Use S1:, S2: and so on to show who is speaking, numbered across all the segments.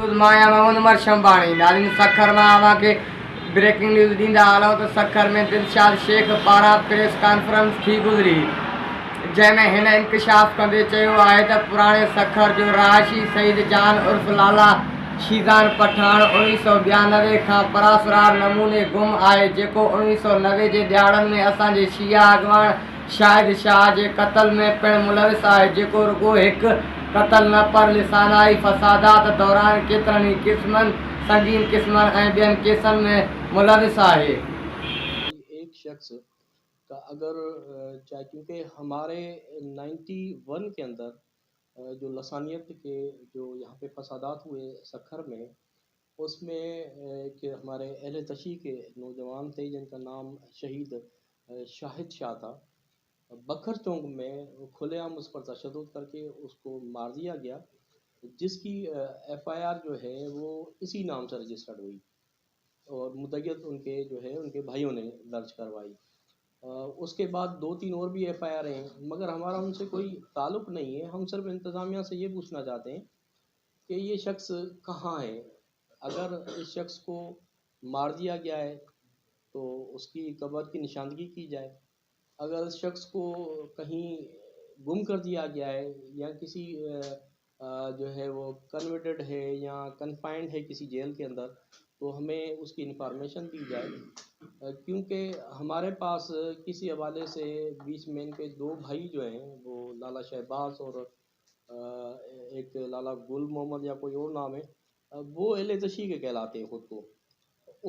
S1: News माया मोहम्मद उमर शंबाणी नाज़रीन सखर में आवा के ब्रेकिंग न्यूज़ ॾींदा हलूं त सखर में दिलशाद शेख पारां प्रेस कॉन्फ्रेंस थी गुज़री जंहिंमें हिन इंकशाफ़ कंदे चयो आहे त पुराणे सखर जो रहायशी सईद जान उर्फ़ लाला शीज़ान पठान 1992 खां परासरार नमूने गुम आहे जेको 1990 जे ॾियारनि में असांजे शिया अॻवान शाहिद शाह जे क़त्ल में पिणु मुलविस आहे जेको रुॻो हिकु क़त्ल न पर लिसानाई फसादात दौरान केतिरनि ई क़िस्मनि संगीन क़िस्मनि ऐं ॿियनि केसनि में मुलविस आहे।
S2: एक शख्स का अगर चाहे क्योंकि हमारे 91 के अंदर जो लसानियत के जो यहाँ पे फसादात हुए सखर में उसमें कि हमारे अहले तशी के नौजवान थे जिनका नाम शहीद शाहिद शाह था। बखर चौक में खुलेआम उस पर तशद्दुद करके उसको मार दिया गया जिसकी एफआईआर जो है वो इसी नाम से रजिस्टर्ड हुई और मुद्दत उनके जो है उनके भाइयों ने दर्ज करवाई। उसके बाद 2-3 और भी एफआईआर हैं मगर हमारा उनसे कोई ताल्लुक़ नहीं है। हम सिर्फ इंतज़ामिया से ये पूछना चाहते हैं कि ये शख्स कहाँ है। अगर इस शख्स को मार दिया गया है तो उसकी कब्र की निशानदगी की जाए। अगर इस शख्स को कहीं गुम कर दिया गया है या किसी जो है वो कन्वर्टेड है या कन्फाइंड है किसी जेल के अंदर तो हमें उसकी इंफॉर्मेशन दी जाए क्योंकि हमारे पास किसी हवाले से बीच में इनके 2 भाई जो हैं वो लाला शहबाज और एक लाला गुल मोहम्मद या कोई और नाम है वो अहले तशी के कहलाते हैं खुद को।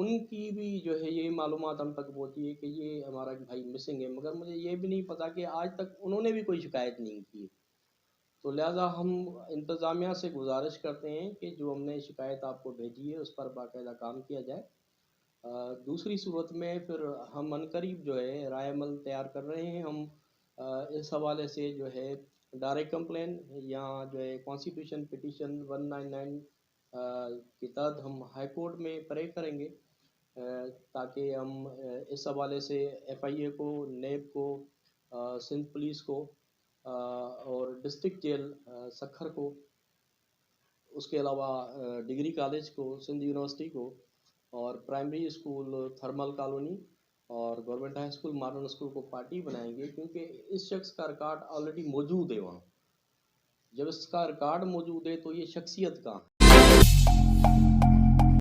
S2: उनकी भी जो है ये मालूमात हम तक पहुँची है कि ये हमारा एक भाई मिसिंग है मगर मुझे ये भी नहीं पता कि आज तक उन्होंने भी कोई शिकायत नहीं की। तो लिहाजा हम इंतज़ामिया से गुजारिश करते हैं कि जो हमने शिकायत आपको भेजी है उस पर बाकायदा काम किया जाए। दूसरी सूरत में फिर हम अनकरीब जो है राय अमल तैयार कर रहे हैं। हम इस हवाले से जो है डायरेक्ट कंप्लेन या जो है कॉन्स्टिट्यूशन पिटीशन 199 के तहत हम हाई कोर्ट में प्रे करेंगे ताकि हम इस हवाले से एफआईए को नेब को सिंध पुलिस को और डिस्ट्रिक्ट जेल सखर को उसके अलावा डिग्री कॉलेज को सिंध यूनिवर्सिटी को और प्राइमरी स्कूल थर्मल कॉलोनी और government high school modern school को पार्टी बनाएंगे क्योंकि इस शख्स का रिकॉर्ड ऑलरेडी मौजूद है वहाँ। जब इसका रिकॉर्ड मौजूद है तो ये शख्सियत कहाँ है।